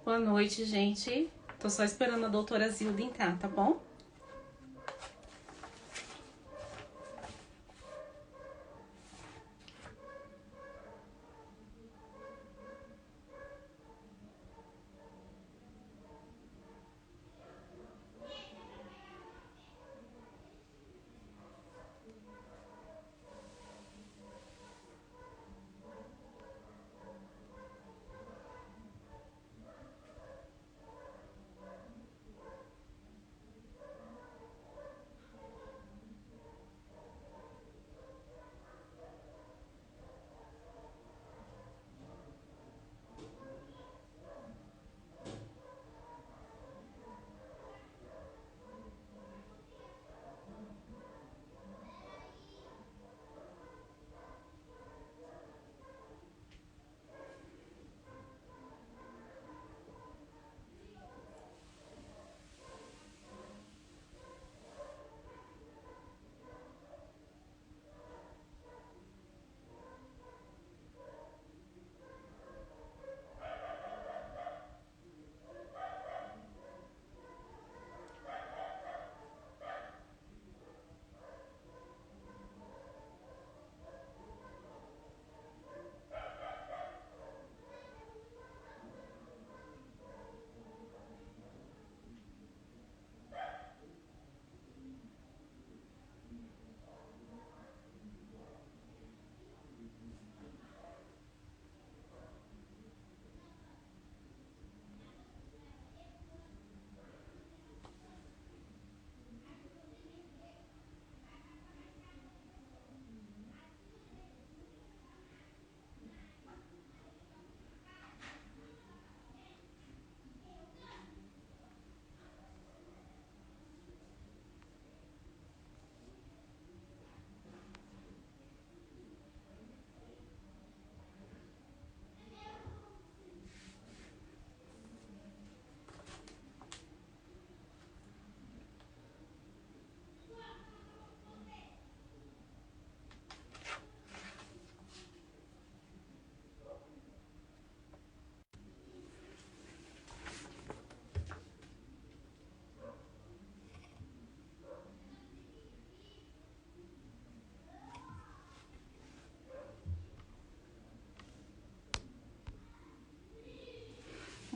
Boa noite, gente. Tô só esperando a doutora Zilda entrar, tá bom?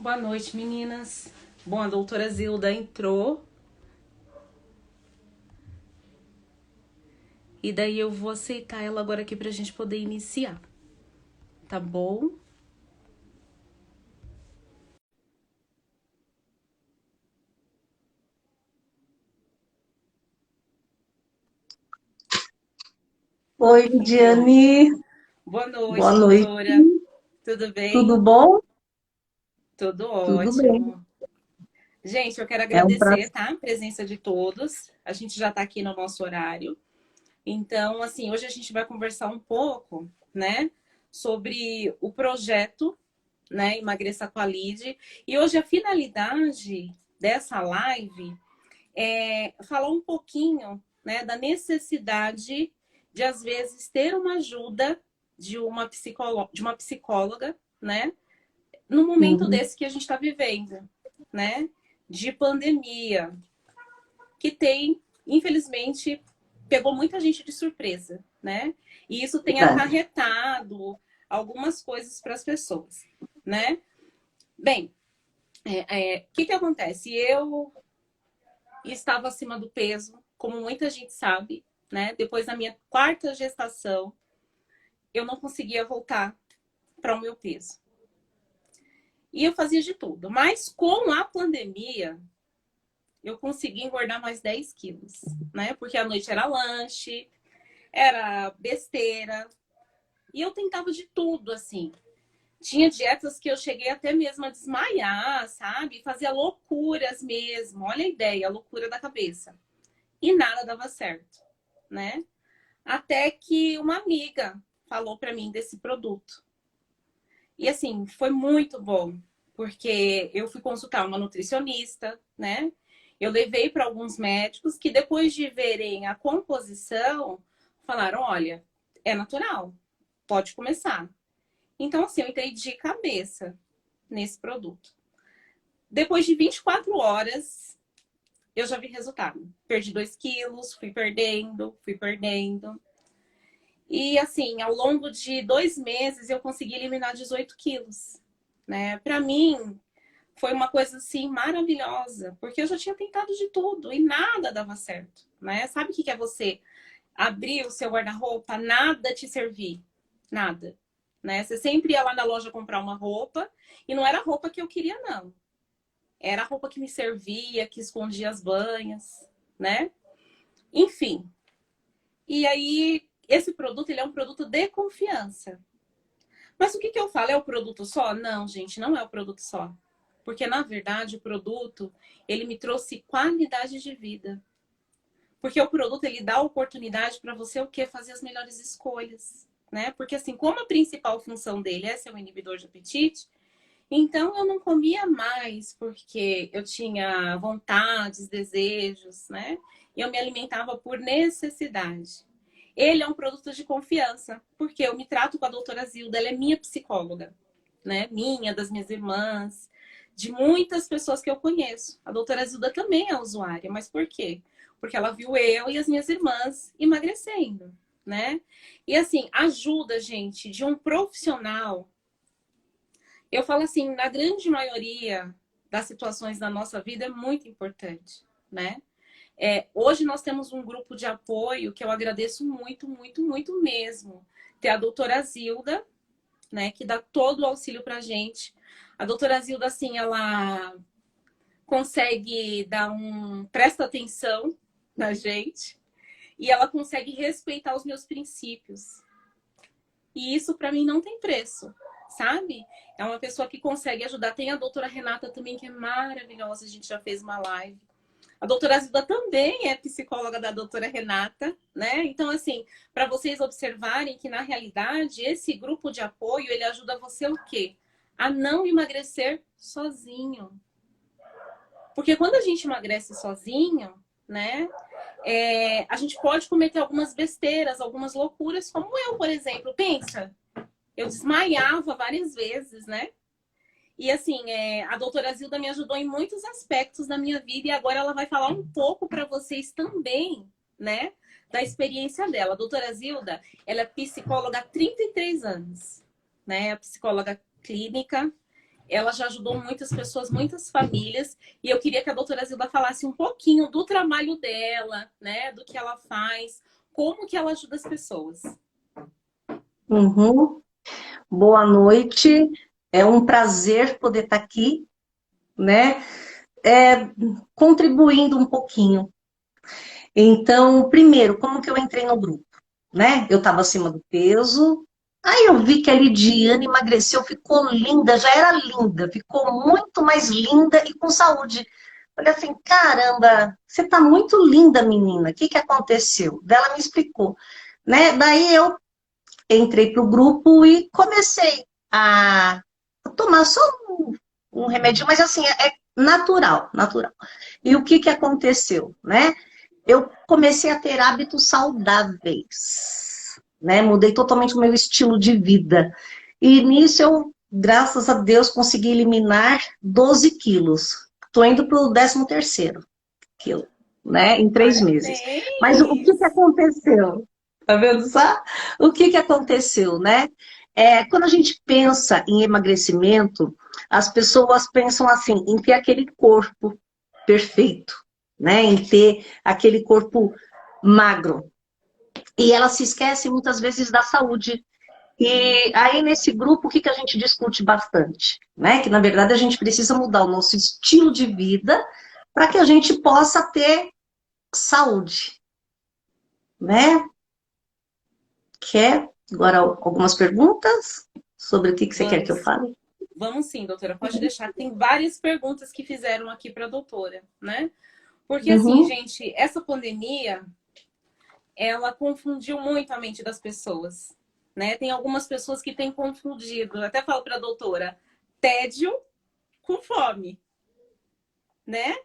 Boa noite, meninas. Bom, a doutora Zilda entrou. E daí eu vou aceitar ela agora aqui pra gente poder iniciar. Tá bom? Oi, Então, Lidiane. boa Boa noite, noite. doutora. Tudo bem? Tudo bom? Tudo Tudo bem. ótimo. Gente, eu quero É um agradecer, prazer. tá? A presença de todos. A gente já tá aqui no nosso horário. Então, assim, hoje a gente vai conversar um pouco, né, sobre o projeto, né, Emagreça com a Lid. E hoje a finalidade dessa live é falar um pouquinho, né, da necessidade de, às vezes, ter uma ajuda de uma psicóloga, né, no momento Sim, desse que a gente está vivendo, né, de pandemia, que tem, infelizmente, pegou muita gente de surpresa, né? E isso tem verdade. acarretado algumas coisas para as pessoas, né? Bem, o que acontece? Eu estava acima do peso, como muita gente sabe, né? Depois da minha quarta gestação, eu não conseguia voltar para o meu peso. E eu fazia de tudo. Mas com a pandemia, eu consegui engordar mais 10 quilos, né? Porque à noite era lanche, era besteira. E eu tentava de tudo, assim. Tinha dietas que eu cheguei até mesmo a desmaiar, sabe? Fazia loucuras mesmo. Olha a ideia, a loucura da cabeça. E nada dava certo, né? Até que uma amiga falou para mim desse produto. E assim, foi muito bom, porque eu fui consultar uma nutricionista, né? Eu levei para alguns médicos que depois de verem a composição, falaram: "Olha, é natural, pode começar". Então assim, eu entrei de cabeça nesse produto. Depois de 24 horas, eu já vi resultado. Perdi 2 quilos, fui perdendo, fui perdendo. E assim, ao longo de 2 meses, eu consegui eliminar 18 quilos, né? Para mim, foi uma coisa assim maravilhosa, porque eu já tinha tentado de tudo e nada dava certo, né? Sabe o que é você abrir o seu guarda-roupa, nada te servir, nada, né? Você sempre ia lá na loja comprar uma roupa e não era a roupa que eu queria, não. Era a roupa que me servia, que escondia as banhas, né? Enfim. E aí, esse produto, ele é um produto de confiança. Mas o que eu falo? É o produto só? Não, gente, não é o produto só. Porque, na verdade, o produto, ele me trouxe qualidade de vida. Porque o produto, ele dá oportunidade para você o quê? Fazer as melhores escolhas, né? Porque, assim, como a principal função dele é ser um inibidor de apetite, então eu não comia mais porque eu tinha vontades, desejos, né? E eu me alimentava por necessidade. Ele é um produto de confiança, porque eu me trato com a doutora Zilda, ela é minha psicóloga, né? Minha, das minhas irmãs, de muitas pessoas que eu conheço. A doutora Zilda também é usuária, mas por quê? Porque ela viu eu e as minhas irmãs emagrecendo, né? E assim, ajuda, gente, de um profissional. Eu falo assim, na grande maioria das situações da nossa vida é muito importante, né? Hoje nós temos um grupo de apoio que eu agradeço muito, muito, muito mesmo. Tem a doutora Zilda, né, que dá todo o auxílio pra gente. A doutora Zilda, assim, ela consegue dar presta atenção na gente e ela consegue respeitar os meus princípios. E isso para mim não tem preço, sabe? É uma pessoa que consegue ajudar. Tem a doutora Renata também, que é maravilhosa. A gente já fez uma live. A doutora Zilda também é psicóloga da doutora Renata, né? Então, assim, para vocês observarem que, na realidade, esse grupo de apoio, ele ajuda você o quê? A não emagrecer sozinho. Porque quando a gente emagrece sozinho, né? A gente pode cometer algumas besteiras, algumas loucuras, como eu, por exemplo. Pensa, eu desmaiava várias vezes, né? E assim, a doutora Zilda me ajudou em muitos aspectos da minha vida e agora ela vai falar um pouco para vocês também, né? Da experiência dela. A doutora Zilda, ela é psicóloga há 33 anos, né? É psicóloga clínica. Ela já ajudou muitas pessoas, muitas famílias. E eu queria que a doutora Zilda falasse um pouquinho do trabalho dela, né? Do que ela faz, como que ela ajuda as pessoas. Uhum. Boa noite. É um prazer poder estar aqui, né? Contribuindo um pouquinho. Então, primeiro, como que eu entrei no grupo, né? Eu estava acima do peso. Aí eu vi que a Lidiane emagreceu, ficou linda, já era linda, ficou muito mais linda e com saúde. Falei assim, caramba, você tá muito linda, menina. O que que aconteceu? Daí ela me explicou, né? Daí eu entrei para o grupo e comecei a tomar só um remédio, mas assim, é natural, natural. E o que que aconteceu, né? Eu comecei a ter hábitos saudáveis, né? Mudei totalmente o meu estilo de vida. E nisso eu, graças a Deus, consegui eliminar 12 quilos. Estou indo para o 13º quilo, né? Em 3 meses. Mas o que que Parabéns! aconteceu? Tá vendo só? O que que aconteceu, né? Quando a gente pensa em emagrecimento, as pessoas pensam assim, em ter aquele corpo perfeito, né? Em ter aquele corpo magro. E elas se esquecem muitas vezes da saúde. E aí, nesse grupo, o que que a gente discute bastante? Né? Que, na verdade, a gente precisa mudar o nosso estilo de vida para que a gente possa ter saúde, né? Quer agora algumas perguntas sobre o que que você quer que eu Vamos. fale? Vamos sim, doutora. Pode deixar. Tem várias perguntas que fizeram aqui para a doutora, né? Porque assim, Uhum. gente, essa pandemia, ela confundiu muito a mente das pessoas, né? Tem algumas pessoas que têm confundido. Eu até falo para a doutora, tédio com fome, né?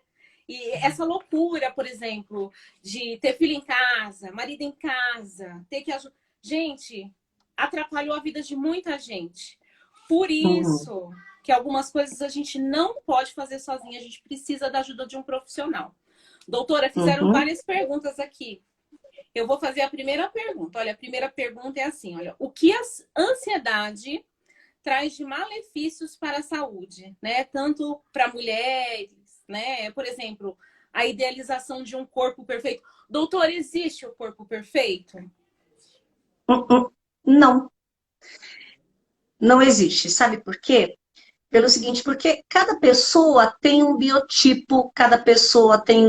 E essa loucura, por exemplo, de ter filho em casa, marido em casa, ter que ajudar. Gente, atrapalhou a vida de muita gente. Por Uhum. isso que algumas coisas a gente não pode fazer sozinha, a gente precisa da ajuda de um profissional. Doutora, fizeram Uhum. várias perguntas aqui. Eu vou fazer a primeira pergunta. Olha, a primeira pergunta é assim, olha, o que a ansiedade traz de malefícios para a saúde, né? Tanto para mulheres, né? Por exemplo, a idealização de um corpo perfeito. Doutor, existe o corpo perfeito? Uhum. Não, não existe. Sabe por quê? Pelo seguinte, porque cada pessoa tem um biotipo, cada pessoa tem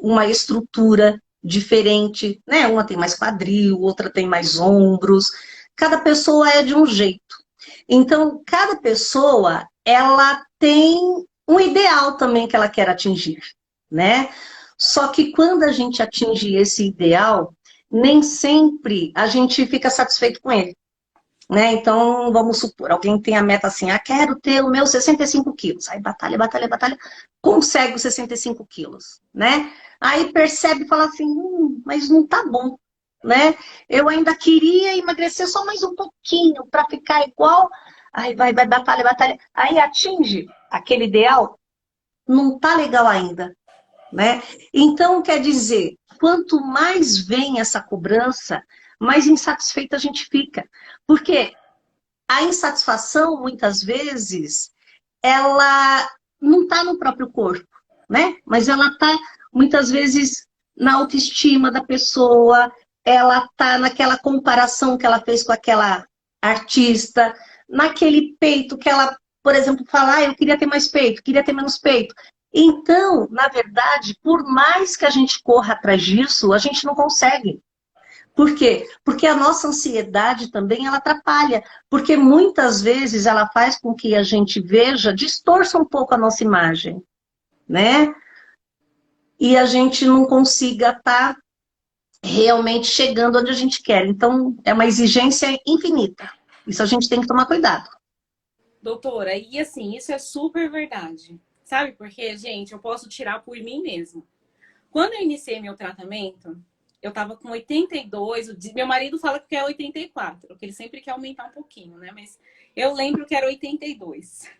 uma estrutura diferente, né? Uma tem mais quadril, outra tem mais ombros. Cada pessoa é de um jeito. Então, cada pessoa, ela tem um ideal também que ela quer atingir, né? Só que quando a gente atinge esse ideal, nem sempre a gente fica satisfeito com ele, né? Então, vamos supor, alguém tem a meta assim, ah, quero ter o meu 65 quilos. Aí batalha, batalha, batalha, consegue os 65 quilos, né? Aí percebe e fala assim, mas não tá bom, né? Eu ainda queria emagrecer só mais um pouquinho para ficar igual. Aí vai, batalha, batalha. Aí atinge aquele ideal, não tá legal ainda, né? Então, quer dizer, quanto mais vem essa cobrança, mais insatisfeita a gente fica. Porque a insatisfação, muitas vezes, ela não está no próprio corpo, né? Mas ela está, muitas vezes, na autoestima da pessoa, ela está naquela comparação que ela fez com aquela artista, naquele peito que ela, por exemplo, fala, ah, eu queria ter mais peito, queria ter menos peito. Então, na verdade, por mais que a gente corra atrás disso, a gente não consegue. Por quê? Porque a nossa ansiedade também ela atrapalha, porque muitas vezes ela faz com que a gente veja, distorça um pouco a nossa imagem, né? E a gente não consiga estar realmente chegando onde a gente quer. Então, é uma exigência infinita. Isso a gente tem que tomar cuidado. Doutora, e assim, isso é super verdade. Sabe por quê, gente? Eu posso tirar por mim mesmo. Quando eu iniciei meu tratamento, eu tava com 82, meu marido fala que é 84, que ele sempre quer aumentar um pouquinho, né? Mas eu lembro que era 82.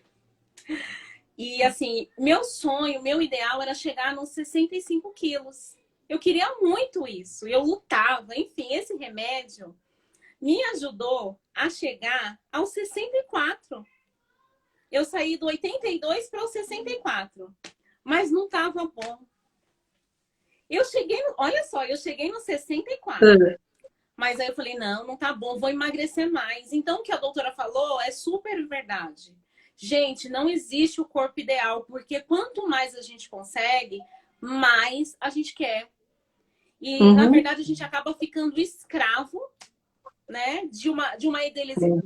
E assim, meu sonho, meu ideal era chegar nos 65 quilos. Eu queria muito isso, eu lutava. Enfim, esse remédio me ajudou a chegar aos 64. Eu saí do 82 para o 64, mas não estava bom. Eu cheguei, olha só, eu cheguei no 64. Mas aí eu falei, não, não tá bom, vou emagrecer mais. Então, o que a doutora falou é super verdade. Gente, não existe o corpo ideal, porque quanto mais a gente consegue, mais a gente quer. E, na Uhum, verdade, a gente acaba ficando escravo, né, de uhum,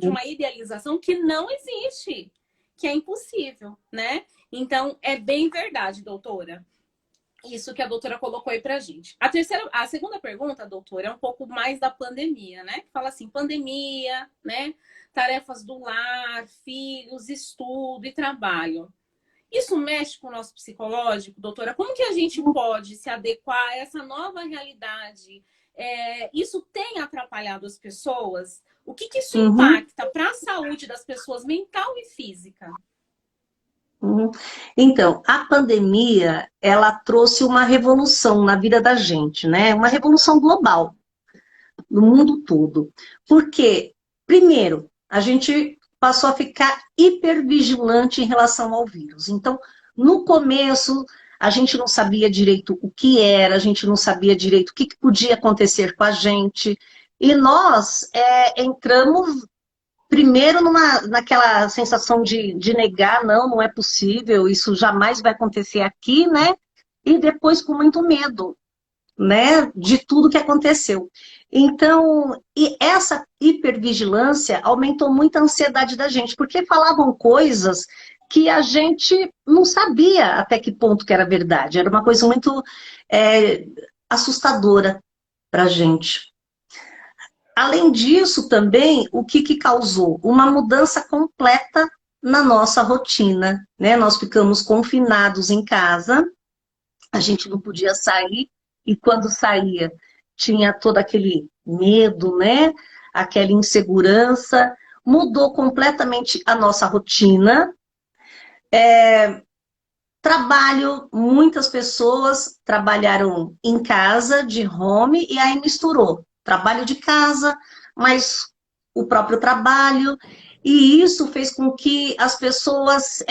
uma idealização que não existe, que é impossível, né? Então, é bem verdade, doutora. Isso que a doutora colocou aí pra gente. A segunda pergunta, doutora, é um pouco mais da pandemia, né? Fala assim, pandemia, né? Tarefas do lar, filhos, estudo e trabalho. Isso mexe com o nosso psicológico, doutora? Como que a gente pode se adequar a essa nova realidade? Isso tem atrapalhado as pessoas? O que isso uhum, impacta para a saúde das pessoas, mental e física? uhum. Então, a pandemia, ela trouxe uma revolução na vida da gente, né? Uma revolução global, no mundo todo. Porque, primeiro, a gente passou a ficar hipervigilante em relação ao vírus. Então, no começo, a gente não sabia direito o que era, a gente não sabia direito o que podia acontecer com a gente. E nós entramos primeiro naquela sensação de negar, não, não é possível, isso jamais vai acontecer aqui, né? E depois com muito medo, né, de tudo que aconteceu. Então, e essa hipervigilância aumentou muito a ansiedade da gente, porque falavam coisas que a gente não sabia até que ponto que era verdade. Era uma coisa muito é, assustadora para a gente. Além disso, também, o que causou? Uma mudança completa na nossa rotina, né? Nós ficamos confinados em casa, a gente não podia sair, e quando saía, tinha todo aquele medo, né? Aquela insegurança. Mudou completamente a nossa rotina, Trabalho, muitas pessoas trabalharam em casa, de home, e aí misturou trabalho de casa, mas o próprio trabalho, e isso fez com que as pessoas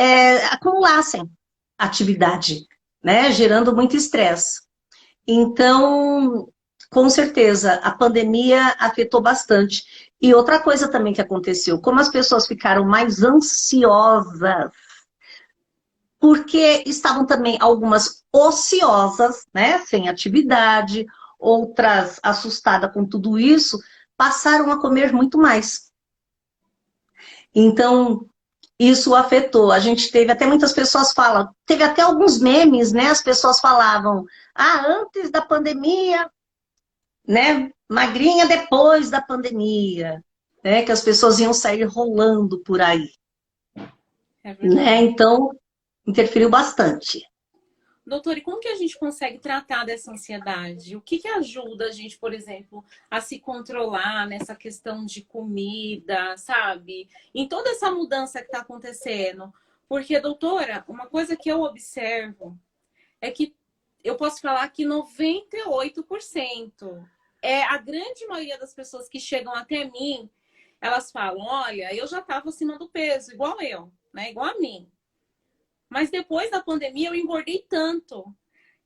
acumulassem atividade, né? Gerando muito estresse. Então, com certeza, a pandemia afetou bastante. E outra coisa também que aconteceu, como as pessoas ficaram mais ansiosas, porque estavam também algumas ociosas, né, sem atividade, outras assustadas com tudo isso, passaram a comer muito mais. Então, isso afetou. A gente teve até muitas pessoas falam, teve até alguns memes, né? As pessoas falavam, antes da pandemia, né? Magrinha depois da pandemia, né? Que as pessoas iam sair rolando por aí, É né? verdade. Então, interferiu bastante. Doutor, e como que a gente consegue tratar dessa ansiedade? O que que ajuda a gente, por exemplo, a se controlar nessa questão de comida, sabe? Em toda essa mudança que está acontecendo. Porque, doutora, uma coisa que eu observo é que eu posso falar que 98% é a grande maioria das pessoas que chegam até mim, elas falam: olha, eu já estava acima do peso, igual eu, né? Igual a mim. Mas depois da pandemia eu engordei tanto.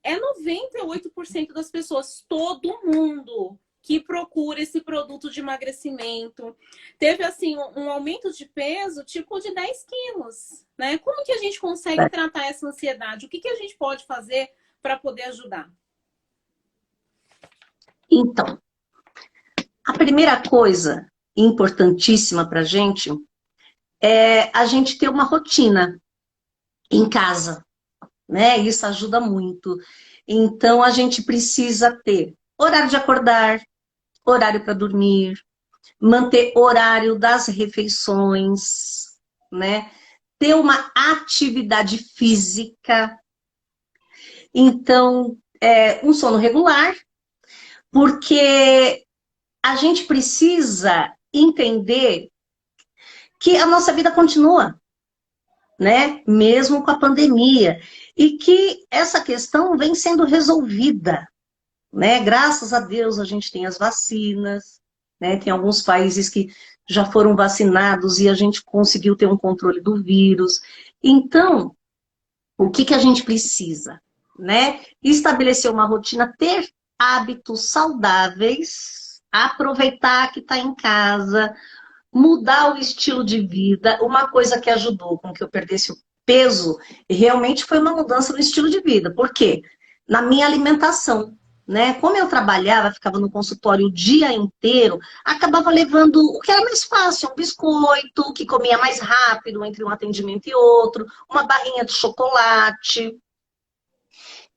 É 98% das pessoas, todo mundo que procura esse produto de emagrecimento. Teve, assim, um aumento de peso, tipo de 10 quilos, né? Como que a gente consegue tratar essa ansiedade? O que que a gente pode fazer para poder ajudar? Então, a primeira coisa importantíssima para gente é a gente ter uma rotina em casa, né? Isso ajuda muito. Então, a gente precisa ter horário de acordar, horário para dormir, manter horário das refeições, né? Ter uma atividade física. Então, um sono regular, porque a gente precisa entender que a nossa vida continua, né? Mesmo com a pandemia. E que essa questão vem sendo resolvida, né? Graças a Deus a gente tem as vacinas, né? Tem alguns países que já foram vacinados e a gente conseguiu ter um controle do vírus. Então, o que que a gente precisa, né? Estabelecer uma rotina, ter hábitos saudáveis, aproveitar que está em casa, mudar o estilo de vida. Uma coisa que ajudou com que eu perdesse o peso realmente foi uma mudança no estilo de vida. Por quê? Na minha alimentação. Né? Como eu trabalhava, ficava no consultório o dia inteiro, acabava levando o que era mais fácil, um biscoito, que comia mais rápido entre um atendimento e outro, uma barrinha de chocolate.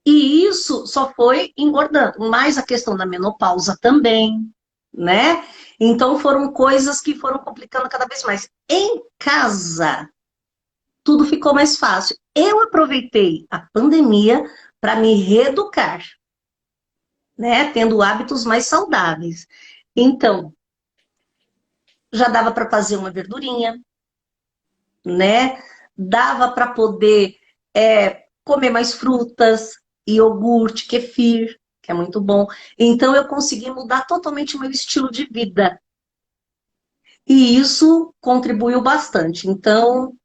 E isso só foi engordando. Mais a questão da menopausa também, né? Então foram coisas que foram complicando cada vez mais. Em casa, tudo ficou mais fácil. Eu aproveitei a pandemia para me reeducar, né? Tendo hábitos mais saudáveis. Então, já dava para fazer uma verdurinha, né? Dava para poder comer mais frutas, iogurte, kefir, que é muito bom. Então, eu consegui mudar totalmente o meu estilo de vida. E isso contribuiu bastante. Então,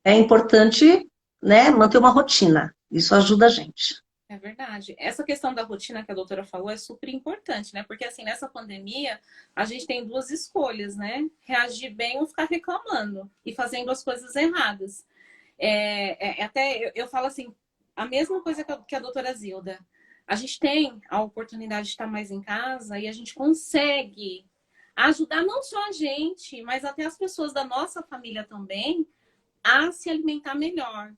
é importante, né, manter uma rotina. Isso ajuda a gente. É verdade. Essa questão da rotina que a doutora falou é super importante, né? Porque, assim, nessa pandemia, a gente tem duas escolhas, né? Reagir bem ou ficar reclamando e fazendo as coisas erradas. Até eu falo assim, a mesma coisa que a doutora Zilda. A gente tem a oportunidade de estar mais em casa e a gente consegue ajudar não só a gente, mas até as pessoas da nossa família também a se alimentar melhor.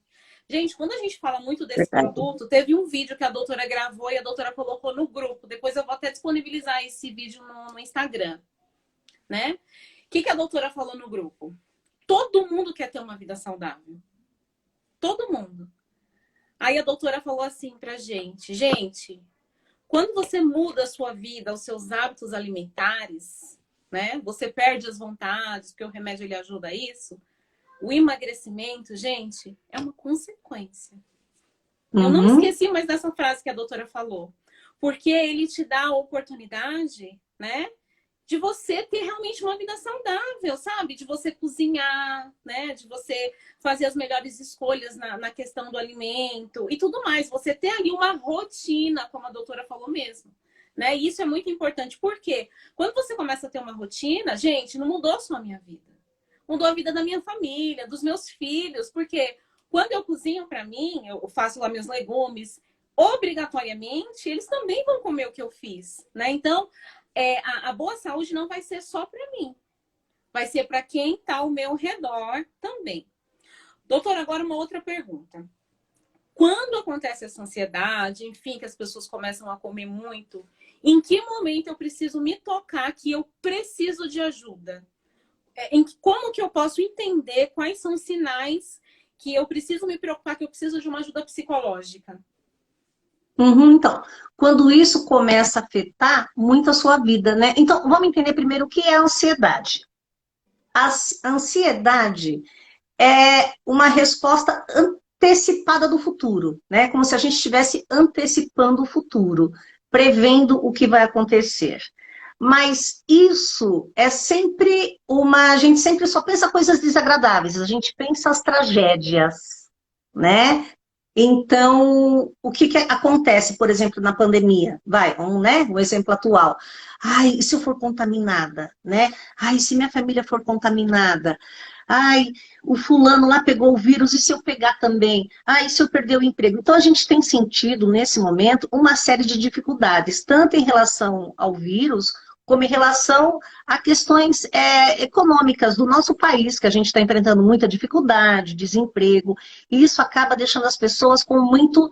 Gente, quando a gente fala muito desse Verdade. produto, teve um vídeo que a doutora gravou e a doutora colocou no grupo. Depois eu vou até disponibilizar esse vídeo no Instagram, né? O que a doutora falou no grupo? Todo mundo quer ter uma vida saudável. Todo mundo. Aí a doutora falou assim pra gente, quando você muda a sua vida, os seus hábitos alimentares, né? Você perde as vontades, porque o remédio ele ajuda a isso. O emagrecimento, gente, é uma consequência. Eu não Uhum. esqueci mais dessa frase que a doutora falou. Porque ele te dá a oportunidade, né? De você ter realmente uma vida saudável, sabe? De você cozinhar, né? De você fazer as melhores escolhas na questão do alimento e tudo mais. Você ter ali uma rotina, como a doutora falou mesmo. Né? E isso é muito importante. Por quê? Quando você começa a ter uma rotina, gente, não mudou só a minha vida. Mudou a vida da minha família, dos meus filhos. Porque quando eu cozinho para mim, eu faço lá meus legumes, obrigatoriamente, eles também vão comer o que eu fiz, né? Então, a boa saúde não vai ser só para mim, vai ser para quem está ao meu redor também. Doutor, agora uma outra pergunta. Quando acontece essa ansiedade, enfim, que as pessoas começam a comer muito, em que momento eu preciso me tocar que eu preciso de ajuda? Como que eu posso entender quais são os sinais que eu preciso me preocupar, que eu preciso de uma ajuda psicológica? Uhum, então, quando isso começa a afetar muito a sua vida, né? Então, vamos entender primeiro o que é a ansiedade. A ansiedade é uma resposta antecipada do futuro, né? Como se a gente estivesse antecipando o futuro, prevendo o que vai acontecer. Mas isso é sempre uma. A gente sempre só pensa coisas desagradáveis, a gente pensa as tragédias, né? Então, o que que acontece, por exemplo, na pandemia? Vai, né? Um exemplo atual. Ai, e se eu for contaminada, né? Ai, se minha família for contaminada? Ai, o fulano lá pegou o vírus, e se eu pegar também? Ai, e se eu perder o emprego? Então, a gente tem sentido, nesse momento, uma série de dificuldades, tanto em relação ao vírus, como em relação a questões econômicas do nosso país, que a gente está enfrentando muita dificuldade, desemprego, e isso acaba deixando as pessoas com muito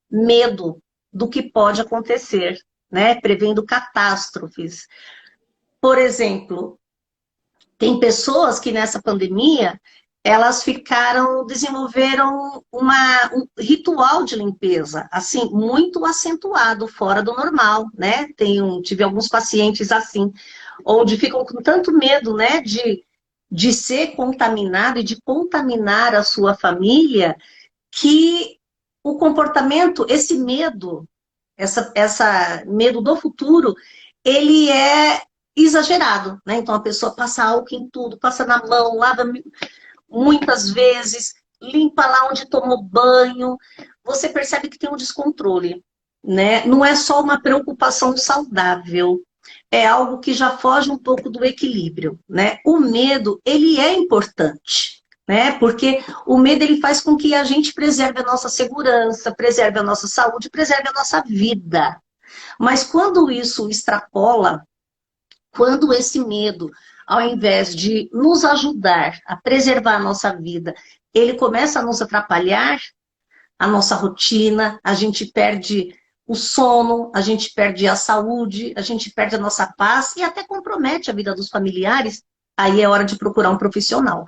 medo do que pode acontecer, né? Prevendo catástrofes. Por exemplo, tem pessoas que nessa pandemia elas desenvolveram um ritual de limpeza, assim, muito acentuado, fora do normal, né? Tive alguns pacientes assim, onde ficam com tanto medo, né, de ser contaminado e de contaminar a sua família, que o comportamento, esse medo, essa medo do futuro, ele é exagerado, né? Então a pessoa passa álcool em tudo, passa na mão, lava muitas vezes, limpa lá onde tomou banho. Você percebe que tem um descontrole, né? Não é só uma preocupação saudável, é algo que já foge um pouco do equilíbrio, né? O medo, ele é importante, né? Porque o medo, ele faz com que a gente preserve a nossa segurança, preserve a nossa saúde, preserve a nossa vida. Mas quando isso extrapola, quando esse medo, ao invés de nos ajudar a preservar a nossa vida, ele começa a nos atrapalhar, a nossa rotina, a gente perde o sono, a gente perde a saúde, a gente perde a nossa paz e até compromete a vida dos familiares, aí é hora de procurar um profissional.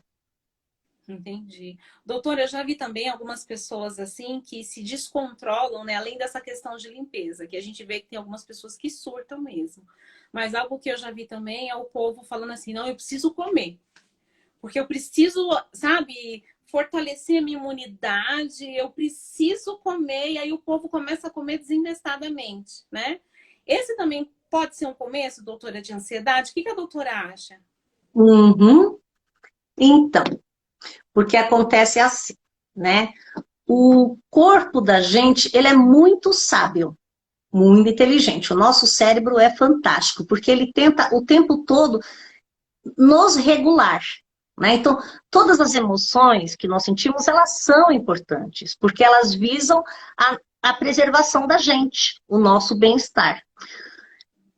Entendi. Doutora, eu já vi também algumas pessoas assim que se descontrolam, né? Além dessa questão de limpeza, que a gente vê que tem algumas pessoas que surtam mesmo. Mas algo que eu já vi também é o povo falando assim, não, eu preciso comer. Porque eu preciso, sabe, fortalecer a minha imunidade, eu preciso comer, e aí o povo começa a comer desinvestadamente, né? Esse também pode ser um começo, doutora, de ansiedade? O que a doutora acha? Uhum. Então, porque acontece assim, né? O corpo da gente, ele é muito sábio, muito inteligente. O nosso cérebro é fantástico, porque ele tenta o tempo todo nos regular, né? Então, todas as emoções que nós sentimos, elas são importantes, porque elas visam a preservação da gente, o nosso bem-estar.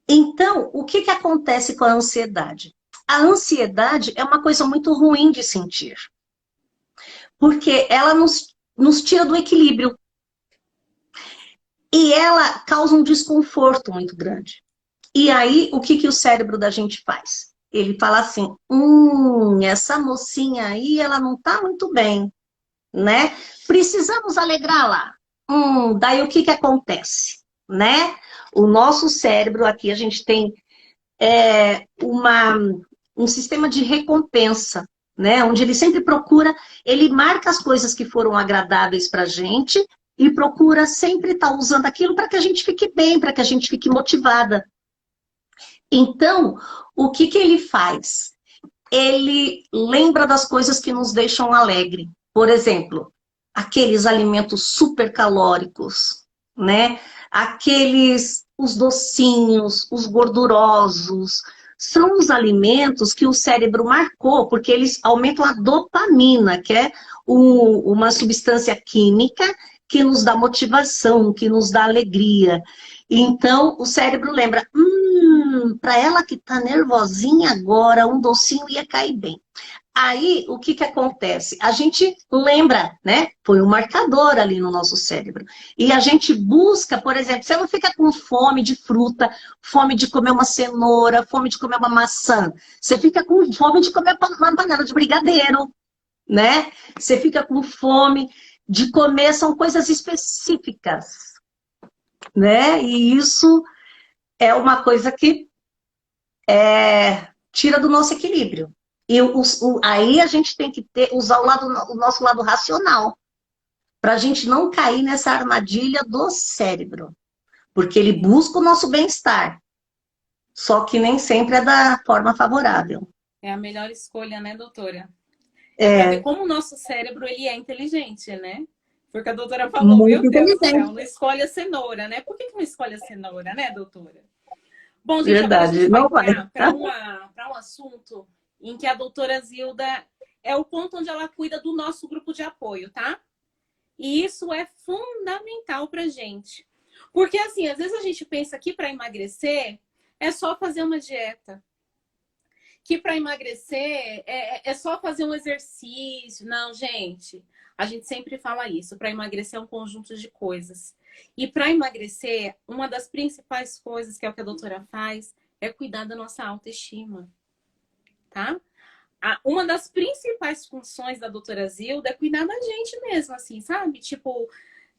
Então, o que acontece com a ansiedade? A ansiedade é uma coisa muito ruim de sentir, porque ela nos tira do equilíbrio e ela causa um desconforto muito grande. E aí, o que o cérebro da gente faz? Ele fala assim, essa mocinha aí, ela não tá muito bem, né? Precisamos alegrá-la. Daí o que acontece, né? O nosso cérebro, aqui a gente tem um sistema de recompensa, né? Onde ele sempre procura, ele marca as coisas que foram agradáveis para a gente e procura sempre estar usando aquilo para que a gente fique bem, para que a gente fique motivada. Então, o que que ele faz? Ele lembra das coisas que nos deixam alegre. Por exemplo, aqueles alimentos super calóricos, né? Os docinhos, os gordurosos, são os alimentos que o cérebro marcou, porque eles aumentam a dopamina, que é uma substância química que nos dá motivação, que nos dá alegria. Então, o cérebro lembra, para ela que tá nervosinha agora, um docinho ia cair bem. Aí, o que que acontece? A gente lembra, né? Põe um marcador ali no nosso cérebro. E a gente busca, por exemplo, você não fica com fome de fruta, fome de comer uma cenoura, fome de comer uma maçã. Você fica com fome de comer uma panela de brigadeiro, né? Você fica com fome de comer, são coisas específicas, né? E isso é uma coisa que tira do nosso equilíbrio. E aí a gente tem que usar o nosso lado racional, para a gente não cair nessa armadilha do cérebro. Porque ele busca o nosso bem-estar, só que nem sempre é da forma favorável. É a melhor escolha, né, doutora? Para ver É como o nosso cérebro ele é inteligente, né? Porque a doutora falou, muito meu Deus do céu, inteligente. não escolhe a cenoura, né? Por que não escolhe a cenoura, né, doutora? Bom, gente, agora a gente Verdade, vai não vai. entrar para um assunto em que a doutora Zilda é o ponto onde ela cuida do nosso grupo de apoio, tá? E isso é fundamental pra gente. Porque, assim, às vezes a gente pensa que para emagrecer é só fazer uma dieta. Que para emagrecer é só fazer um exercício. Não, gente. A gente sempre fala isso. Para emagrecer é um conjunto de coisas. E para emagrecer, uma das principais coisas, que é o que a doutora faz, é cuidar da nossa autoestima. Tá? Uma das principais funções da doutora Zilda é cuidar da gente mesmo, assim, sabe? Tipo,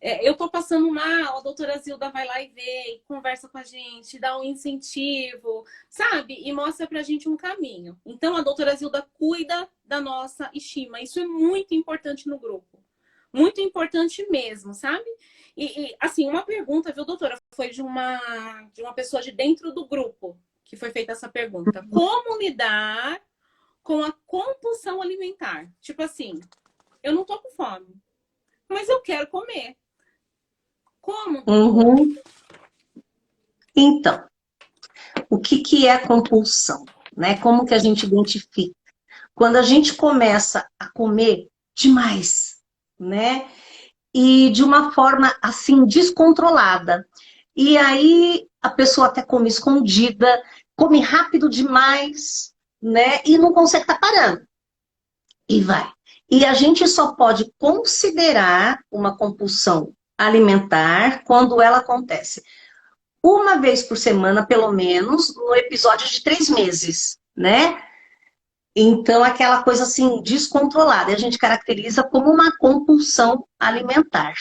eu tô passando mal, a doutora Zilda vai lá e vê, e conversa com a gente, dá um incentivo, sabe? E mostra pra gente um caminho. Então, a doutora Zilda cuida da nossa estima. Isso é muito importante no grupo. Muito importante mesmo, sabe? Assim, uma pergunta, viu, doutora? Foi de uma pessoa de dentro do grupo que foi feita essa pergunta. Como lidar com a compulsão alimentar? Tipo assim, eu não tô com fome, mas eu quero comer. Como, doutora? Uhum. Então, o que que é a compulsão, né? Como que a gente identifica? Quando a gente começa a comer demais, né? E de uma forma assim descontrolada. E aí a pessoa até come escondida, come rápido demais, né? E não consegue estar parando. E vai. E a gente só pode considerar uma compulsão alimentar quando ela acontece uma vez por semana, pelo menos, no episódio de 3 meses, né? Então, aquela coisa assim, descontrolada. E a gente caracteriza como uma compulsão alimentar.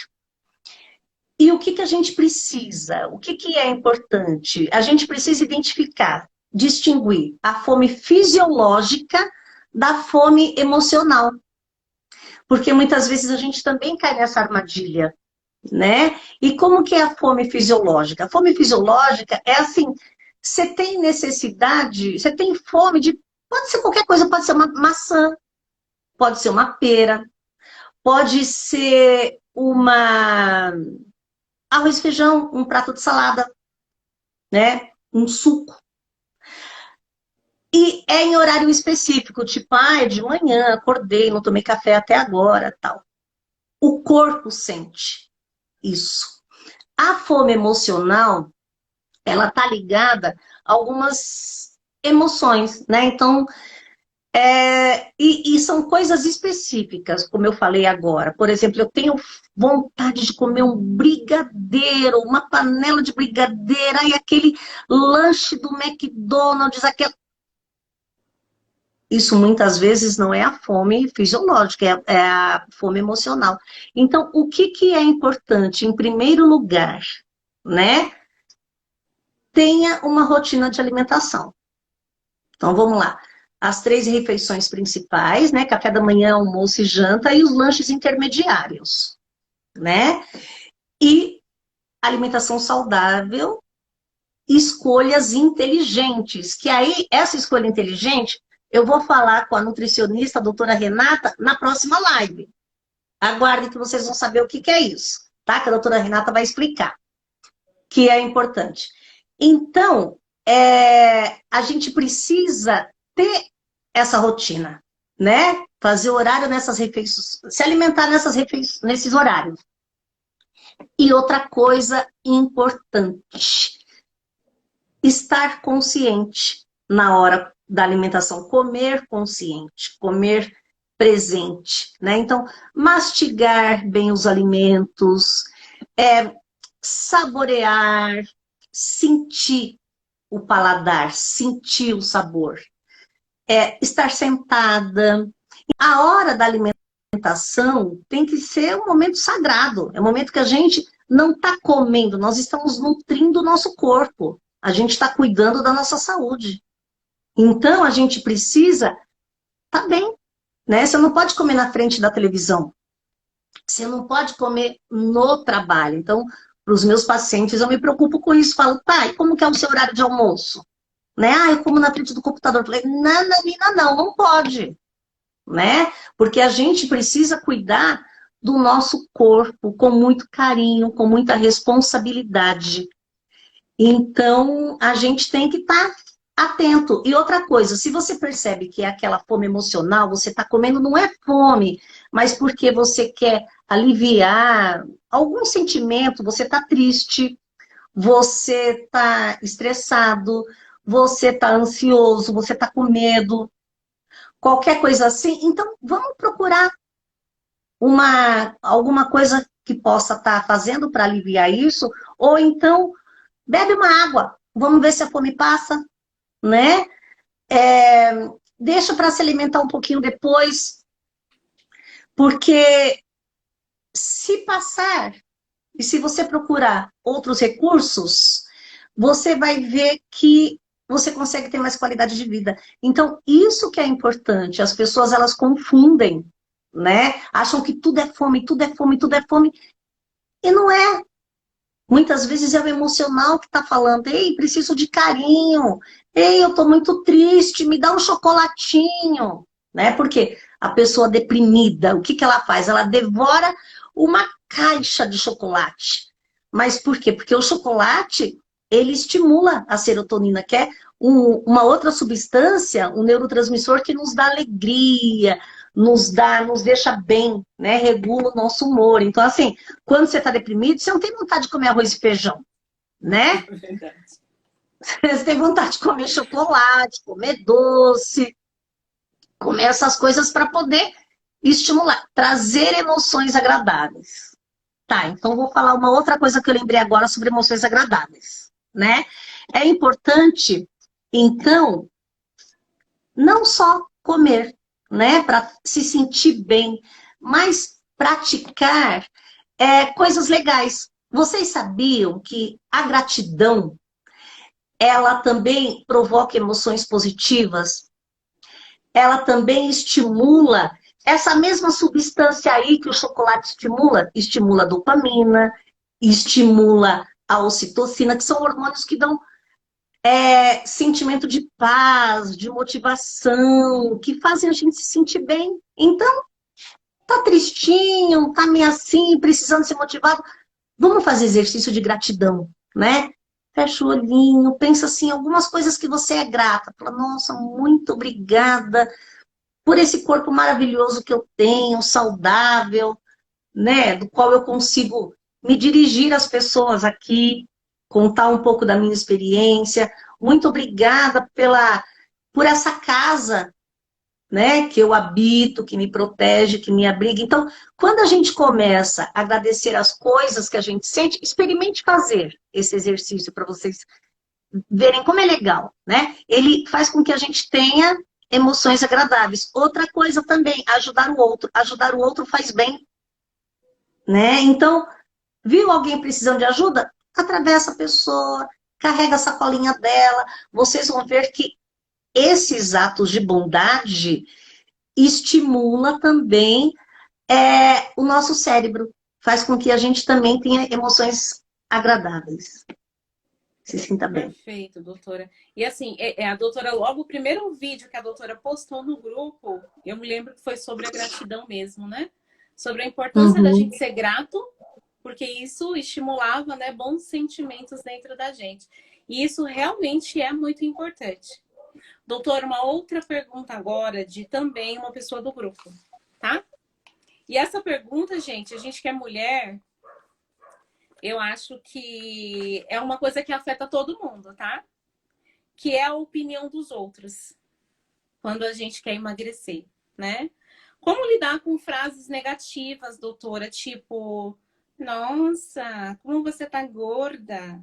E o que que a gente precisa? O que que é importante? A gente precisa identificar, distinguir a fome fisiológica da fome emocional. Porque muitas vezes a gente também cai nessa armadilha, né? E como que é a fome fisiológica? A fome fisiológica é assim, você tem necessidade, você tem fome de, pode ser qualquer coisa, pode ser uma maçã, pode ser uma pera, pode ser uma arroz e feijão, um prato de salada, né? Um suco. E é em horário específico, tipo, é de manhã, acordei, não tomei café até agora, tal. O corpo sente isso. A fome emocional, ela tá ligada a algumas emoções, né? Então, e são coisas específicas, como eu falei agora. Por exemplo, eu tenho vontade de comer um brigadeiro, uma panela de brigadeira e aquele lanche do McDonald's, aquele... Isso muitas vezes não é a fome fisiológica, é a fome emocional. Então, o que que é importante? Em primeiro lugar, né? Tenha uma rotina de alimentação. Então, vamos lá. as 3 refeições principais, né? Café da manhã, almoço e janta, e os lanches intermediários, né? E alimentação saudável, escolhas inteligentes, que aí, essa escolha inteligente, eu vou falar com a nutricionista, a doutora Renata, na próxima live. Aguardem que vocês vão saber o que que é isso, tá? Que a doutora Renata vai explicar, que é importante. Então, a gente precisa ter essa rotina, né? Fazer horário nessas refeições, se alimentar nesses horários. E outra coisa importante, estar consciente na hora da alimentação, comer consciente, comer presente, né? Então, mastigar bem os alimentos, saborear, sentir o paladar, sentir o sabor, estar sentada. A hora da alimentação tem que ser um momento sagrado, é um momento que a gente não está comendo, nós estamos nutrindo o nosso corpo, a gente está cuidando da nossa saúde. Então, a gente precisa estar bem, né? Você não pode comer na frente da televisão, você não pode comer no trabalho. Então, para os meus pacientes, eu me preocupo com isso. Falo, pai, como que é o seu horário de almoço? Né? Ah, eu como na frente do computador. Eu falei, não, menina, não pode. Né? Porque a gente precisa cuidar do nosso corpo com muito carinho, com muita responsabilidade. Então, a gente tem que estar atento. E outra coisa, se você percebe que é aquela fome emocional, você está comendo, não é fome, mas porque você quer aliviar algum sentimento, você está triste, você está estressado, você está ansioso, você está com medo, qualquer coisa assim, então vamos procurar alguma coisa que possa estar fazendo para aliviar isso, ou então bebe uma água, vamos ver se a fome passa, né? Deixa para se alimentar um pouquinho depois, porque se passar, e se você procurar outros recursos, você vai ver que você consegue ter mais qualidade de vida. Então, isso que é importante. As pessoas, elas confundem, né? Acham que tudo é fome, tudo é fome, tudo é fome. E não é. Muitas vezes é o emocional que está falando. Ei, preciso de carinho. Ei, eu estou muito triste, me dá um chocolatinho. Né? Porque a pessoa deprimida, o que que ela faz? Ela devora uma caixa de chocolate. Mas por quê? Porque o chocolate, ele estimula a serotonina, que é uma outra substância, um neurotransmissor que nos dá alegria, nos deixa bem, né? Regula o nosso humor. Então, assim, quando você está deprimido, você não tem vontade de comer arroz e feijão, né? É verdade. Você tem vontade de comer chocolate, comer doce, comer essas coisas para poder estimular, trazer emoções agradáveis. Tá, então vou falar uma outra coisa que eu lembrei agora sobre emoções agradáveis, né? É importante, então, não só comer, né, para se sentir bem, mas praticar coisas legais. Vocês sabiam que a gratidão, ela também provoca emoções positivas? Ela também estimula essa mesma substância aí que o chocolate estimula a dopamina, estimula a ocitocina, que são hormônios que dão sentimento de paz, de motivação, que fazem a gente se sentir bem. Então, tá tristinho, tá meio assim, precisando ser motivado, vamos fazer exercício de gratidão, né? Fecha o olhinho, pensa assim, algumas coisas que você é grata. Fala, nossa, muito obrigada por esse corpo maravilhoso que eu tenho, saudável, né? Do qual eu consigo me dirigir às pessoas aqui, contar um pouco da minha experiência. Muito obrigada por essa casa, né? Que eu habito, que me protege, que me abriga. Então, quando a gente começa a agradecer as coisas que a gente sente, experimente fazer esse exercício para vocês verem como é legal, né? Ele faz com que a gente tenha emoções agradáveis. Outra coisa também, ajudar o outro. Ajudar o outro faz bem, né? Então, viu alguém precisando de ajuda? Atravessa a pessoa, carrega a sacolinha dela. Vocês vão ver que esses atos de bondade estimula também o nosso cérebro, faz com que a gente também tenha emoções agradáveis, se sinta bem. Perfeito, doutora. E assim, a doutora, logo o primeiro vídeo que a doutora postou no grupo, eu me lembro que foi sobre a gratidão mesmo, né? Sobre a importância da gente ser grato, porque isso estimulava, né, bons sentimentos dentro da gente. E isso realmente é muito importante. Doutora, uma outra pergunta agora de também uma pessoa do grupo, tá? E essa pergunta, gente, a gente que é mulher, eu acho que é uma coisa que afeta todo mundo, tá? Que é a opinião dos outros quando a gente quer emagrecer, né? Como lidar com frases negativas, doutora? Tipo, nossa, como você tá gorda?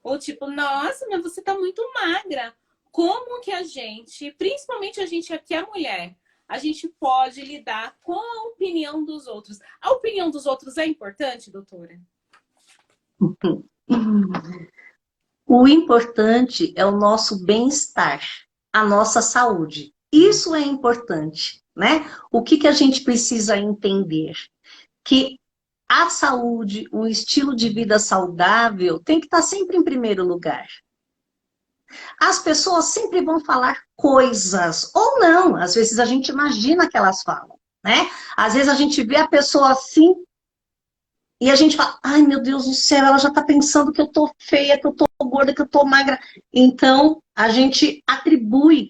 Ou tipo, nossa, mas você tá muito magra. Como que a gente, principalmente a gente aqui, a mulher, a gente pode lidar com a opinião dos outros? A opinião dos outros é importante, doutora? O importante é o nosso bem-estar, a nossa saúde. Isso é importante, né? O que a gente precisa entender? Que a saúde, um estilo de vida saudável, tem que estar sempre em primeiro lugar. As pessoas sempre vão falar coisas, ou não, às vezes a gente imagina que elas falam, né? Às vezes a gente vê a pessoa assim e a gente fala, ai meu Deus do céu, ela já tá pensando que eu tô feia, que eu tô gorda, que eu tô magra. Então, a gente atribui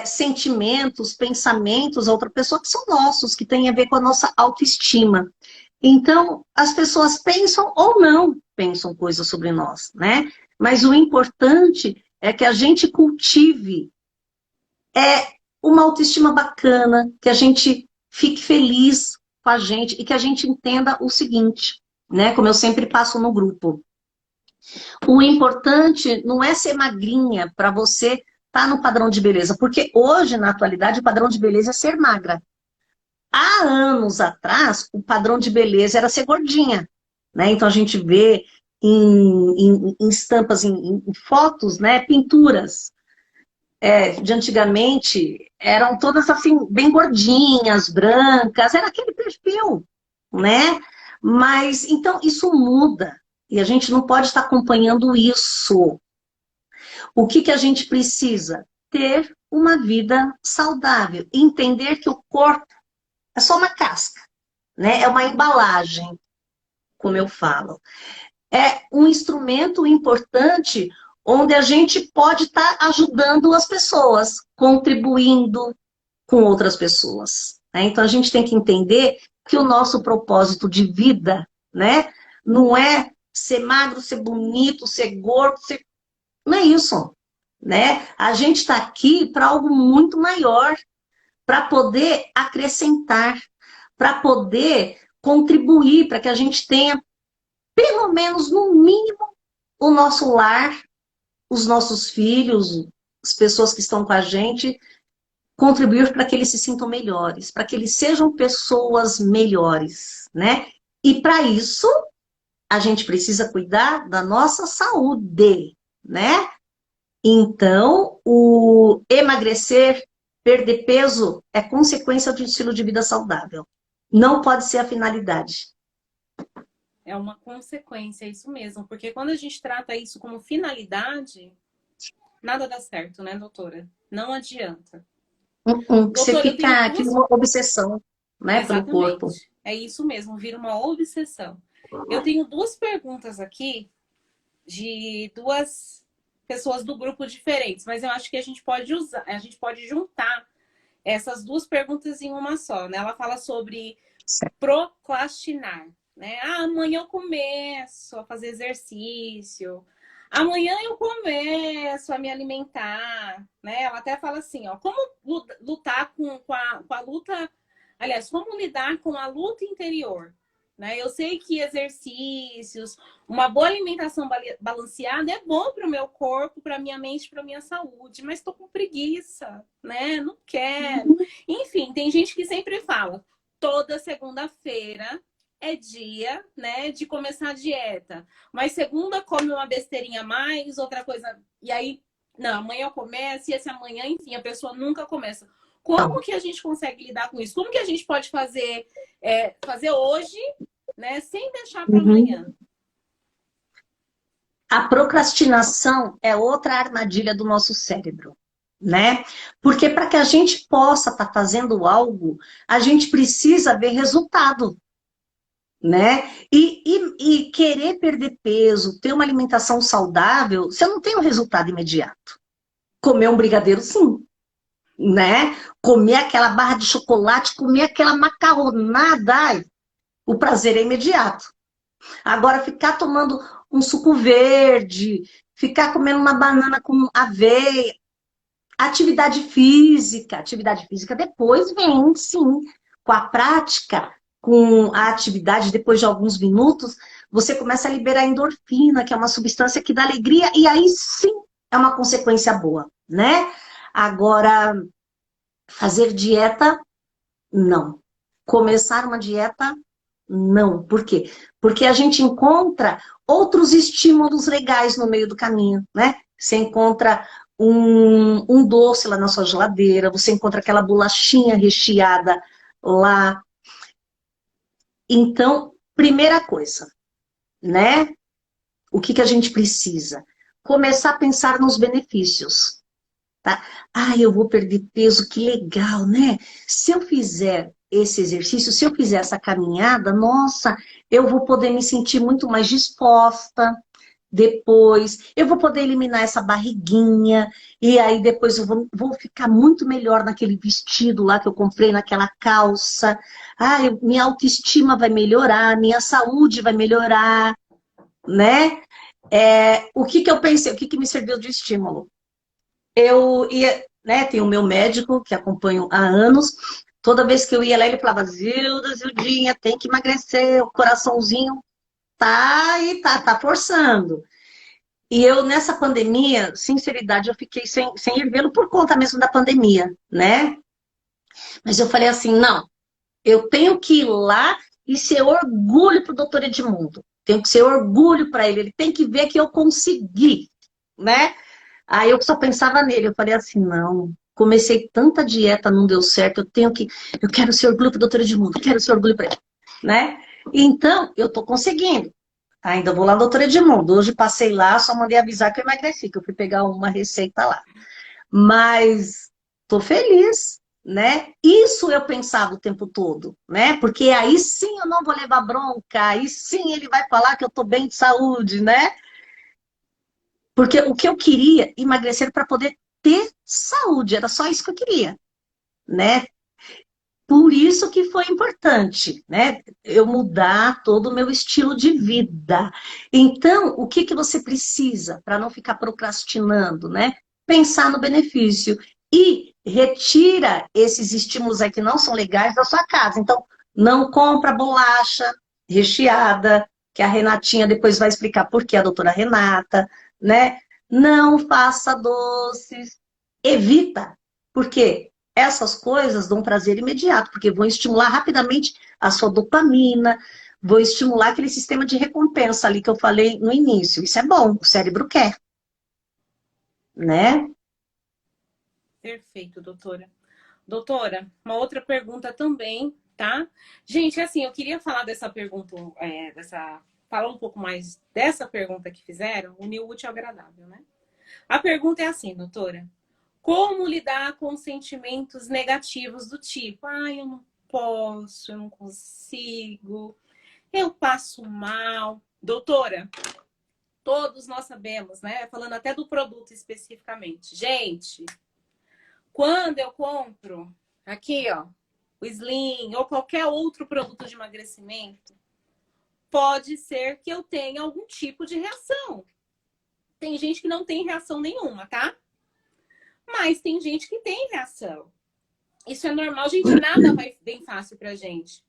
sentimentos, pensamentos a outra pessoa que são nossos, que tem a ver com a nossa autoestima. Então, as pessoas pensam ou não pensam coisas sobre nós, né? Mas o importante é que a gente cultive uma autoestima bacana, que a gente fique feliz com a gente e que a gente entenda o seguinte, né? Como eu sempre passo no grupo. O importante não é ser magrinha para você estar no padrão de beleza, porque hoje, na atualidade, o padrão de beleza é ser magra. Há anos atrás, o padrão de beleza era ser gordinha, né? Então a gente vê em estampas, em fotos, né? Pinturas de antigamente eram todas assim, bem gordinhas, brancas, era aquele perfil, né? Mas então isso muda e a gente não pode estar acompanhando isso. O que a gente precisa? Ter uma vida saudável, entender que o corpo é só uma casca, né? É uma embalagem, como eu falo. É um instrumento importante onde a gente pode estar ajudando as pessoas, contribuindo com outras pessoas, né? Então a gente tem que entender que o nosso propósito de vida, né, não é ser magro, ser bonito, ser gordo, não é isso, né? A gente está aqui para algo muito maior, para poder acrescentar, para poder contribuir, para que a gente tenha, pelo menos, no mínimo, o nosso lar, os nossos filhos, as pessoas que estão com a gente, contribuir para que eles se sintam melhores, para que eles sejam pessoas melhores, né? E para isso, a gente precisa cuidar da nossa saúde, né? Então, o emagrecer, perder peso é consequência de um estilo de vida saudável. Não pode ser a finalidade. É uma consequência, é isso mesmo. Porque quando a gente trata isso como finalidade, nada dá certo, né, doutora? Não adianta. Você Doutora, eu tenho fica aqui duas... uma obsessão, né, pelo corpo. Exatamente. É isso mesmo, vira uma obsessão. Eu tenho duas perguntas aqui de duas pessoas do grupo diferentes, mas eu acho que a gente pode usar, a gente pode juntar essas duas perguntas em uma só, né? Ela fala sobre procrastinar, né? Ah, amanhã eu começo a fazer exercício. Amanhã eu começo a me alimentar, né? Ela até fala assim, ó, como lutar com a luta, aliás, como lidar com a luta interior, né? Eu sei que exercícios, uma boa alimentação balanceada é bom para o meu corpo, para minha mente, para minha saúde, mas estou com preguiça, né? Não quero. Enfim, tem gente que sempre fala, toda segunda-feira é dia, né, de começar a dieta. Mas segunda come uma besteirinha a mais, outra coisa. E aí não, amanhã eu começo, e esse amanhã, enfim, a pessoa nunca começa. Então, Como que a gente consegue lidar com isso? Como que a gente pode fazer, fazer hoje, né, sem deixar para uhum. amanhã? A procrastinação é outra armadilha do nosso cérebro, né? Porque para que a gente possa estar fazendo algo, a gente precisa ver resultado, né? E querer perder peso, ter uma alimentação saudável, você não tem um resultado imediato. Comer um brigadeiro, sim, né? Comer aquela barra de chocolate, comer aquela macarronada, ai, o prazer é imediato. Agora, ficar tomando um suco verde, ficar comendo uma banana com aveia, atividade física depois vem, sim, com a prática, com a atividade, depois de alguns minutos, você começa a liberar endorfina, que é uma substância que dá alegria, e aí sim é uma consequência boa, né? Agora, fazer dieta, não. Começar uma dieta, não. Por quê? Porque a gente encontra outros estímulos legais no meio do caminho, né? Você encontra um doce lá na sua geladeira, você encontra aquela bolachinha recheada lá. Então, primeira coisa, né? O que que a gente precisa? Começar a pensar nos benefícios, tá? Ah, eu vou perder peso, que legal, né? Se eu fizer esse exercício, se eu fizer essa caminhada, nossa, eu vou poder me sentir muito mais disposta. Depois, eu vou poder eliminar essa barriguinha, e aí depois eu vou ficar muito melhor naquele vestido lá que eu comprei, naquela calça. Ah, minha autoestima vai melhorar, minha saúde vai melhorar, né? O que que eu pensei, o que que me serviu de estímulo? Eu ia, né, tem o meu médico que acompanho há anos. Toda vez que eu ia lá, ele falava: Zilda, Zildinha, tem que emagrecer, o coraçãozinho tá forçando. E eu, nessa pandemia, sinceridade, eu fiquei sem ir vê-lo por conta mesmo da pandemia, né? Mas eu falei assim: não, eu tenho que ir lá e ser orgulho pro doutor Edmundo. Tenho que ser orgulho para ele tem que ver que eu consegui, né? Aí eu só pensava nele, eu falei assim: não, comecei tanta dieta, não deu certo, eu quero ser orgulho pro doutor Edmundo, eu quero ser orgulho para ele, né? Então, eu tô conseguindo. Ainda vou lá no doutor Edmundo. Hoje passei lá, só mandei avisar que eu emagreci, que eu fui pegar uma receita lá. Mas tô feliz, né? Isso eu pensava o tempo todo, né? Porque aí sim eu não vou levar bronca, aí sim ele vai falar que eu tô bem de saúde, né? Porque o que eu queria, emagrecer para poder ter saúde, era só isso que eu queria, né? Por isso que foi importante, né? Eu mudar todo o meu estilo de vida. Então, o que que você precisa para não ficar procrastinando, né? Pensar no benefício e retira esses estímulos aí que não são legais da sua casa. Então, não compra bolacha recheada, que a Renatinha depois vai explicar por que a doutora Renata, né? Não faça doces, evita. Por quê? Essas coisas dão prazer imediato, porque vão estimular rapidamente a sua dopamina, vão estimular aquele sistema de recompensa ali que eu falei no início. Isso é bom, o cérebro quer, né? Perfeito, doutora. Doutora, uma outra pergunta também, tá? Gente, assim, eu queria falar dessa pergunta, falar um pouco mais dessa pergunta que fizeram, unir o útil ao agradável, né? A pergunta é assim, doutora: como lidar com sentimentos negativos do tipo, eu não posso, eu não consigo, eu passo mal. Doutora, todos nós sabemos, né? Falando até do produto especificamente. Gente, quando eu compro aqui, ó, o Slim ou qualquer outro produto de emagrecimento, pode ser que eu tenha algum tipo de reação. Tem gente que não tem reação nenhuma, tá? Mas tem gente que tem reação. Isso é normal, gente, nada vai bem fácil pra gente.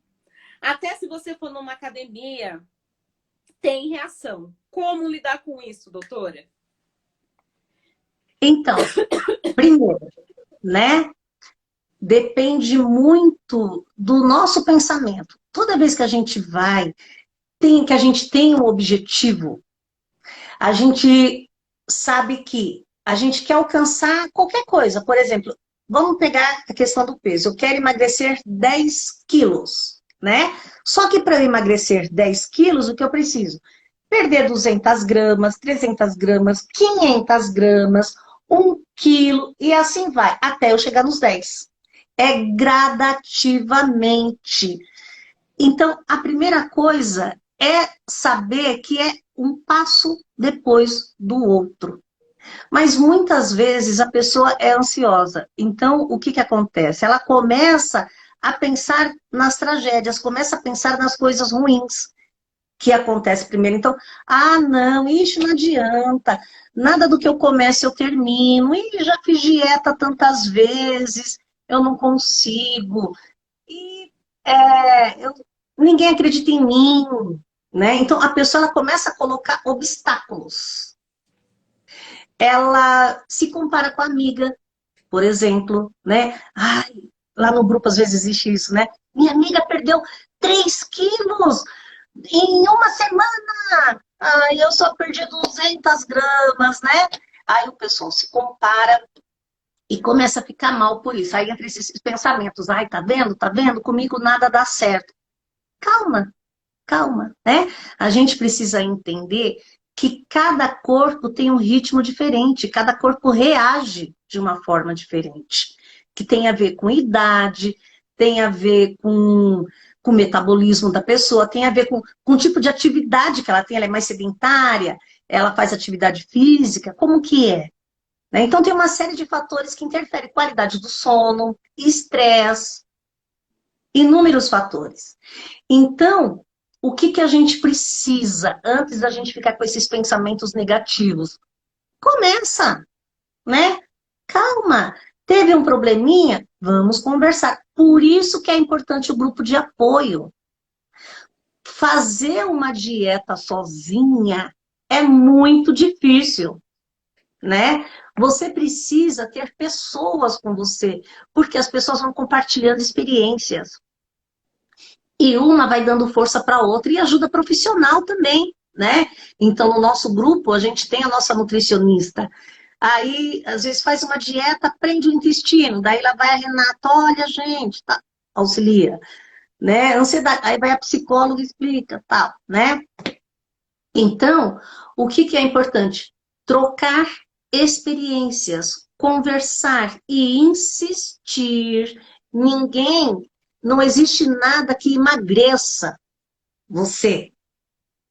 Até se você for numa academia, tem reação. Como lidar com isso, doutora? Então, primeiro, né? Depende muito do nosso pensamento. Toda vez que a gente vai, que a gente tem um objetivo, a gente sabe que A gente quer alcançar qualquer coisa. Por exemplo, vamos pegar a questão do peso. Eu quero emagrecer 10 quilos, né? Só que para eu emagrecer 10 quilos, o que eu preciso? Perder 200 gramas, 300 gramas, 500 gramas, 1 quilo e assim vai, até eu chegar nos 10. É gradativamente. Então, a primeira coisa é saber que é um passo depois do outro. Mas muitas vezes a pessoa é ansiosa. Então, o que que acontece? Ela começa a pensar nas tragédias, começa a pensar nas coisas ruins que acontecem primeiro. Então, não, isso não adianta. Nada do que eu começo eu termino. E já fiz dieta tantas vezes, eu não consigo. E ninguém acredita em mim, né? Então, a pessoa ela começa a colocar obstáculos. Ela se compara com a amiga, por exemplo, né? Ai, lá no grupo às vezes existe isso, né? Minha amiga perdeu 3 quilos em uma semana. Ai, eu só perdi 200 gramas, né? Aí o pessoal se compara e começa a ficar mal por isso. Aí entra esses pensamentos, ai, tá vendo? Tá vendo? Comigo nada dá certo. Calma, calma, né? A gente precisa entender que cada corpo tem um ritmo diferente, cada corpo reage de uma forma diferente, que tem a ver com idade, tem a ver com o metabolismo da pessoa, tem a ver com o tipo de atividade que ela tem, ela é mais sedentária, ela faz atividade física, como que é? Né? Então tem uma série de fatores que interferem, qualidade do sono, estresse, inúmeros fatores. Então, o que que a gente precisa antes da gente ficar com esses pensamentos negativos? Começa, né? Calma. Teve um probleminha? Vamos conversar. Por isso que é importante o grupo de apoio. Fazer uma dieta sozinha é muito difícil, né? Você precisa ter pessoas com você, porque as pessoas vão compartilhando experiências. E uma vai dando força para a outra e ajuda profissional também, né? Então, no nosso grupo, a gente tem a nossa nutricionista. Aí, às vezes, faz uma dieta, prende o intestino. Daí lá vai a Renata, olha, gente, tá, auxilia, né? Ansiedade. Aí vai a psicóloga e explica, tal, né? Então, o que que é importante? Trocar experiências, conversar e insistir. Ninguém, não existe nada que emagreça você,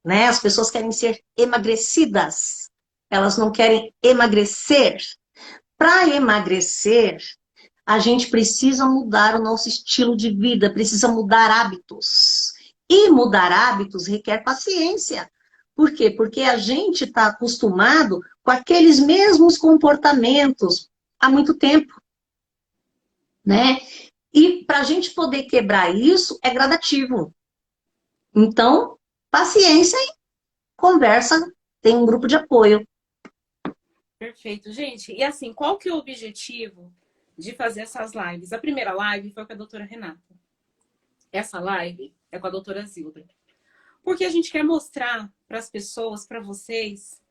né? As pessoas querem ser emagrecidas, elas não querem emagrecer. Para emagrecer, a gente precisa mudar o nosso estilo de vida, precisa mudar hábitos. E mudar hábitos requer paciência. Por quê? Porque a gente está acostumado com aqueles mesmos comportamentos há muito tempo, né? E para a gente poder quebrar isso é gradativo. Então, paciência e conversa, tem um grupo de apoio. Perfeito, gente. E assim, qual que é o objetivo de fazer essas lives? A primeira live foi com a doutora Renata. Essa live é com a doutora Zilda. Porque a gente quer mostrar para as pessoas, para vocês,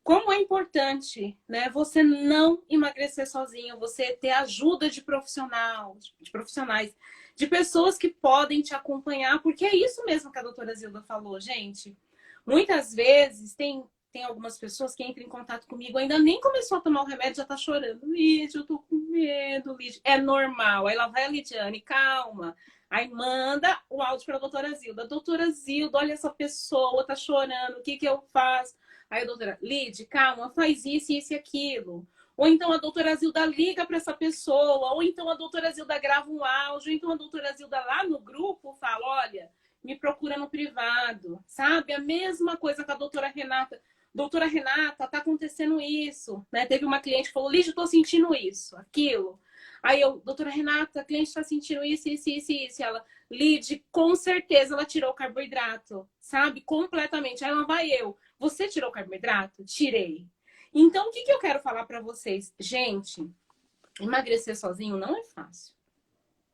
como é importante, né, você não emagrecer sozinho, você ter ajuda de profissionais, de pessoas que podem te acompanhar, porque é isso mesmo que a doutora Zilda falou, gente. Muitas vezes tem algumas pessoas que entram em contato comigo, ainda nem começou a tomar o remédio, já tá chorando. Lídia, eu tô com medo, Lídia. É normal. Aí lá vai a Lidiane, calma. Aí manda o áudio para a doutora Zilda. Doutora Zilda, olha essa pessoa, tá chorando, o que que eu faço? Aí a doutora, Lid, calma, faz isso, isso e aquilo. Ou então a doutora Zilda liga para essa pessoa, ou então a doutora Zilda grava um áudio, ou então a doutora Zilda lá no grupo fala, olha, me procura no privado, sabe? A mesma coisa com a doutora Renata. Doutora Renata, tá acontecendo isso, né? Teve uma cliente que falou, Lígia, eu tô sentindo isso, aquilo. Aí eu, doutora Renata, a cliente tá sentindo isso, isso, isso, isso. Ela, Lid, com certeza ela tirou o carboidrato, sabe? Completamente. Aí ela vai eu, você tirou o carboidrato? Tirei. Então, o que eu quero falar para vocês? Gente, emagrecer sozinho não é fácil.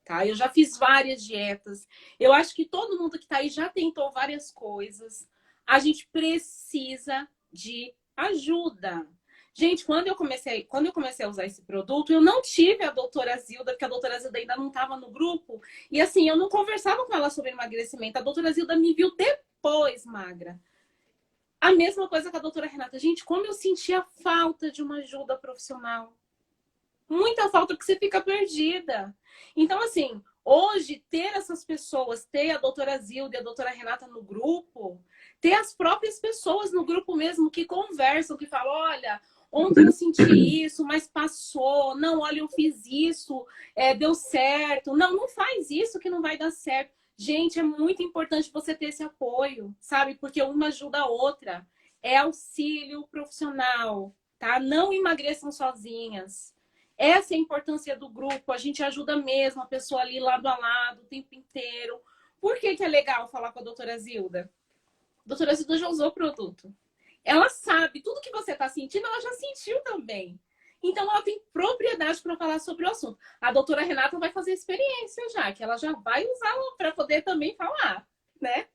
Tá? Eu já fiz várias dietas. Eu acho que todo mundo que tá aí já tentou várias coisas. A gente precisa de ajuda. Gente, quando eu comecei a usar esse produto, eu não tive a doutora Zilda, porque a doutora Zilda ainda não estava no grupo. E assim, eu não conversava com ela sobre emagrecimento. A doutora Zilda me viu depois, magra. A mesma coisa com a doutora Renata. Gente, como eu sentia falta de uma ajuda profissional. Muita falta, porque você fica perdida. Então, assim, hoje, ter essas pessoas, ter a doutora Zilda e a doutora Renata no grupo, ter as próprias pessoas no grupo mesmo que conversam, que falam, olha, ontem eu senti isso, mas passou. Não, olha, eu fiz isso, deu certo. Não, não faz isso que não vai dar certo. Gente, é muito importante você ter esse apoio, sabe? Porque uma ajuda a outra. É auxílio profissional, tá? Não emagreçam sozinhas. Essa é a importância do grupo. A gente ajuda mesmo a pessoa ali lado a lado o tempo inteiro. Por que que é legal falar com a doutora Zilda? A doutora Zilda já usou o produto. Ela sabe, tudo que você está sentindo, ela já sentiu também. Então, ela tem propriedade para falar sobre o assunto. A doutora Renata vai fazer experiência já, que ela já vai usar para poder também falar, né?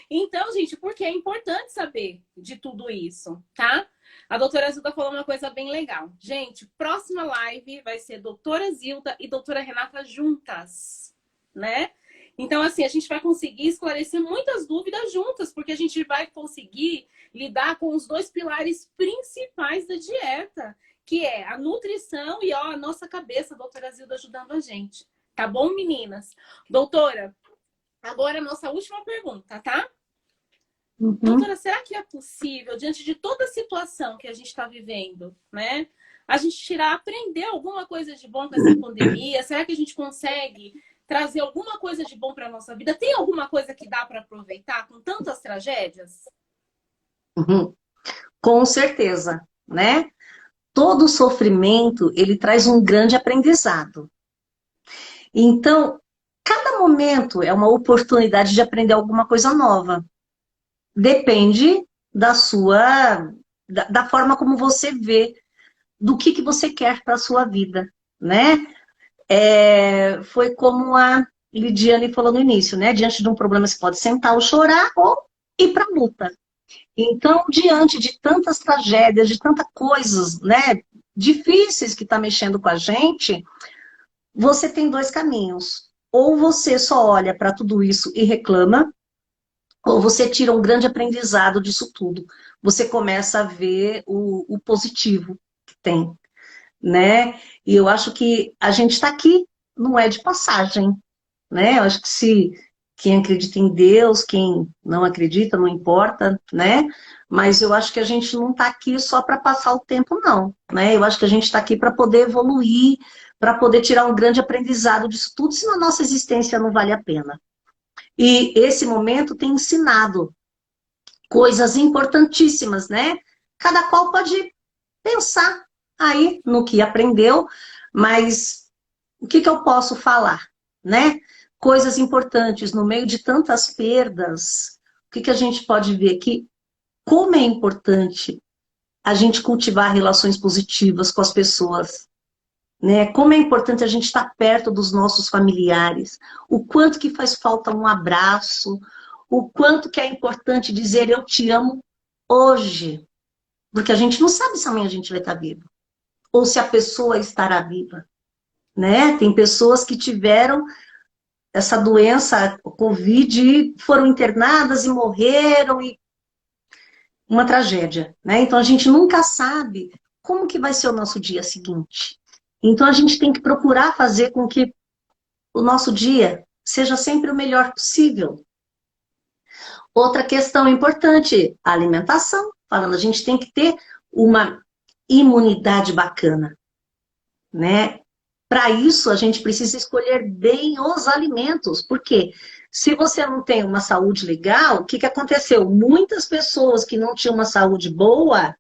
Então, gente, porque é importante saber de tudo isso, tá? A doutora Zilda falou uma coisa bem legal. Gente, próxima live vai ser doutora Zilda e doutora Renata juntas, né? Então, assim, a gente vai conseguir esclarecer muitas dúvidas juntas, porque a gente vai conseguir lidar com os dois pilares principais da dieta, que é a nutrição e, ó, a nossa cabeça, a doutora Zilda ajudando a gente. Tá bom, meninas? Doutora, agora a nossa última pergunta, tá? Uhum. Doutora, será que é possível, diante de toda a situação que a gente está vivendo, né? A gente aprender alguma coisa de bom com essa pandemia? Será que a gente consegue trazer alguma coisa de bom para a nossa vida? Tem alguma coisa que dá para aproveitar com tantas tragédias? Uhum. Com certeza, né? Todo sofrimento, ele traz um grande aprendizado. Então, cada momento é uma oportunidade de aprender alguma coisa nova. Depende da da forma como você vê, do que você quer para a sua vida, né? Foi como a Lidiane falou no início, né? Diante de um problema, você pode sentar ou chorar ou ir para a luta. Então, diante de tantas tragédias, de tantas coisas, né, difíceis que está mexendo com a gente, você tem dois caminhos. Ou você só olha para tudo isso e reclama, ou você tira um grande aprendizado disso tudo. Você começa a ver o positivo que tem, né? E eu acho que a gente está aqui, não é de passagem, né? Eu acho que se quem acredita em Deus, quem não acredita, não importa, né? Mas eu acho que a gente não está aqui só para passar o tempo, não, né? Eu acho que a gente está aqui para poder evoluir, para poder tirar um grande aprendizado disso tudo, senão a nossa existência não vale a pena. E esse momento tem ensinado coisas importantíssimas, né? Cada qual pode pensar aí no que aprendeu, mas o que eu posso falar, né? Coisas importantes no meio de tantas perdas. O que a gente pode ver aqui? Como é importante a gente cultivar relações positivas com as pessoas, né? Como é importante a gente estar perto dos nossos familiares. O quanto que faz falta um abraço, o quanto que é importante dizer eu te amo hoje, porque a gente não sabe se amanhã a gente vai estar vivo ou se a pessoa estará viva, né? Tem pessoas que tiveram essa doença, o Covid, e foram internadas e morreram, e uma tragédia, né? Então a gente nunca sabe como que vai ser o nosso dia seguinte. Então a gente tem que procurar fazer com que o nosso dia seja sempre o melhor possível. Outra questão importante, a alimentação. Falando, a gente tem que ter uma imunidade bacana, né? Para isso, a gente precisa escolher bem os alimentos, porque se você não tem uma saúde legal, o que, que aconteceu? Muitas pessoas que não tinham uma saúde boa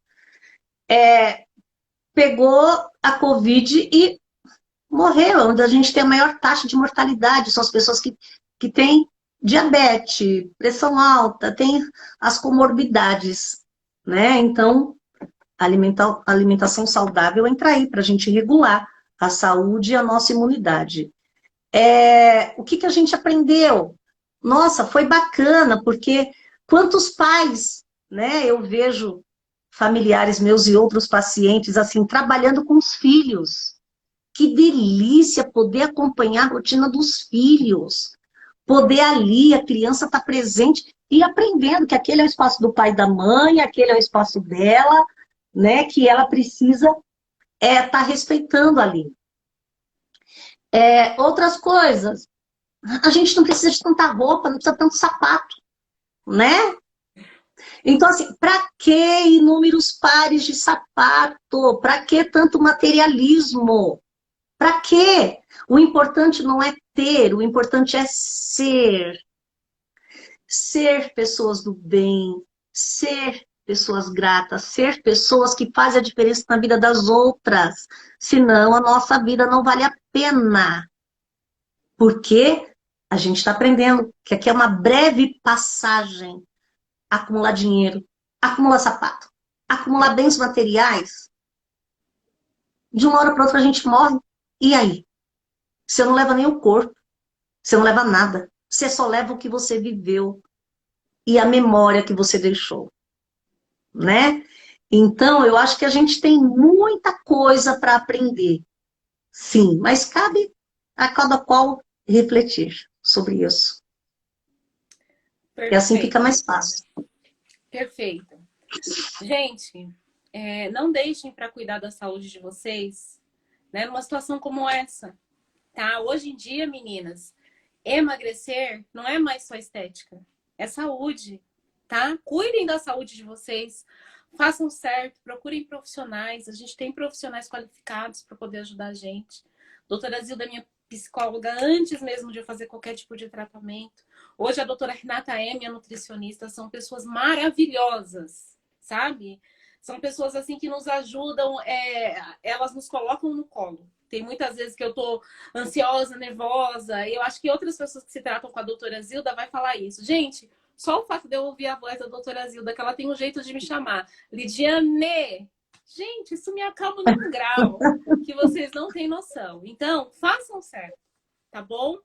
pegou a Covid e morreu, onde a gente tem a maior taxa de mortalidade, são as pessoas que têm diabetes, pressão alta, têm as comorbidades, né? Então, alimentação saudável entra aí para a gente regular a saúde e a nossa imunidade. O que a gente aprendeu? Nossa, foi bacana, porque quantos pais, né, eu vejo familiares meus e outros pacientes, assim, trabalhando com os filhos. Que delícia poder acompanhar a rotina dos filhos. Poder ali, a criança estar presente e aprendendo que aquele é o espaço do pai e da mãe, aquele é o espaço dela, né? Que ela precisa estar respeitando ali. Outras coisas, a gente não precisa de tanta roupa, não precisa de tanto sapato, né? Então, assim, para que inúmeros pares de sapato? Para que tanto materialismo? Para quê? O importante não é ter, o importante é ser. Ser pessoas do bem, ser pessoas gratas, ser pessoas que fazem a diferença na vida das outras. Senão a nossa vida não vale a pena. Porque a gente está aprendendo que aqui é uma breve passagem. Acumular dinheiro, acumular sapato, acumular bens materiais. De uma hora para outra a gente morre. E aí? Você não leva nem o corpo, você não leva nada. Você só leva o que você viveu e a memória que você deixou, né? Então, eu acho que a gente tem muita coisa para aprender, sim, mas cabe a cada qual refletir sobre isso. E assim fica Perfeito, mais fácil. perfeito. Gente, não deixem para cuidar da saúde de vocês, né, numa situação como essa, tá? Hoje em dia, meninas, emagrecer não é mais só estética, é saúde, tá? Cuidem da saúde de vocês, façam certo, procurem profissionais. A gente tem profissionais qualificados para poder ajudar a gente. Doutora Zilda é minha psicóloga antes mesmo de eu fazer qualquer tipo de tratamento. Hoje a doutora Renata é minha nutricionista. São pessoas maravilhosas, sabe? São pessoas assim que nos ajudam, elas nos colocam no colo. Tem muitas vezes que eu tô ansiosa, nervosa, e eu acho que outras pessoas que se tratam com a doutora Zilda vai falar isso. Gente, só o fato de eu ouvir a voz da doutora Zilda, que ela tem um jeito de me chamar, Lidiane, gente, isso me acalma num grau que vocês não têm noção. Então, façam certo, tá bom?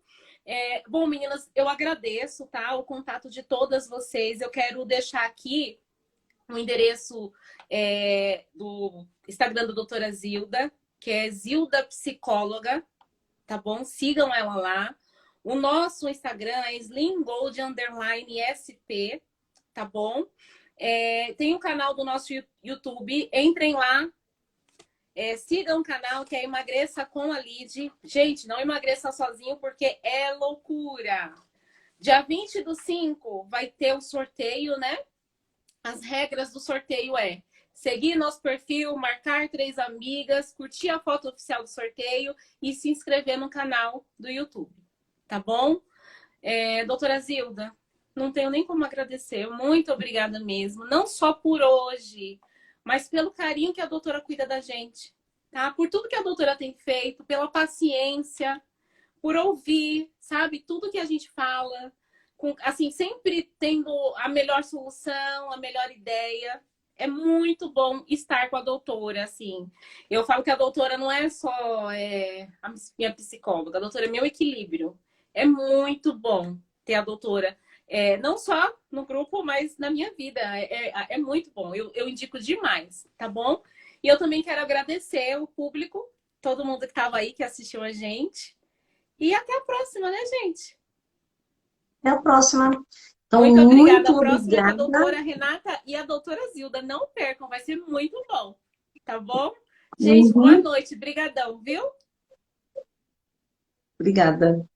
Bom, meninas, eu agradeço, tá? O contato de todas vocês. Eu quero deixar aqui o endereço do Instagram da doutora Zilda, que é Zilda Psicóloga, tá bom? Sigam ela lá. O nosso Instagram é slimgold_sp, tá bom? Tem o canal do nosso YouTube, entrem lá, sigam o canal que é Emagreça com a Lid. Gente, não emagreça sozinho porque é loucura. Dia 20/5 vai ter o sorteio, né? As regras do sorteio seguir nosso perfil, marcar 3 amigas, curtir a foto oficial do sorteio e se inscrever no canal do YouTube, tá bom? Doutora Zilda, não tenho nem como agradecer. Muito obrigada mesmo. Não só por hoje, mas pelo carinho que a doutora cuida da gente, tá? Por tudo que a doutora tem feito, pela paciência, por ouvir, sabe? Tudo que a gente fala, assim, sempre tendo a melhor solução, a melhor ideia. É muito bom estar com a doutora, assim. Eu falo que a doutora não é só a minha psicóloga, a doutora é meu equilíbrio. É muito bom ter a doutora, não só no grupo, mas na minha vida. É muito bom, eu indico demais, tá bom? E eu também quero agradecer o público, todo mundo que estava aí, que assistiu a gente. E até a próxima, né, gente? Até a próxima. Então, Muito obrigada. muito A próxima é com a obrigada. doutora Renata e a doutora Zilda. Não percam, vai ser muito bom. Tá bom? Gente, boa Uhum. noite. Brigadão, viu? Obrigada.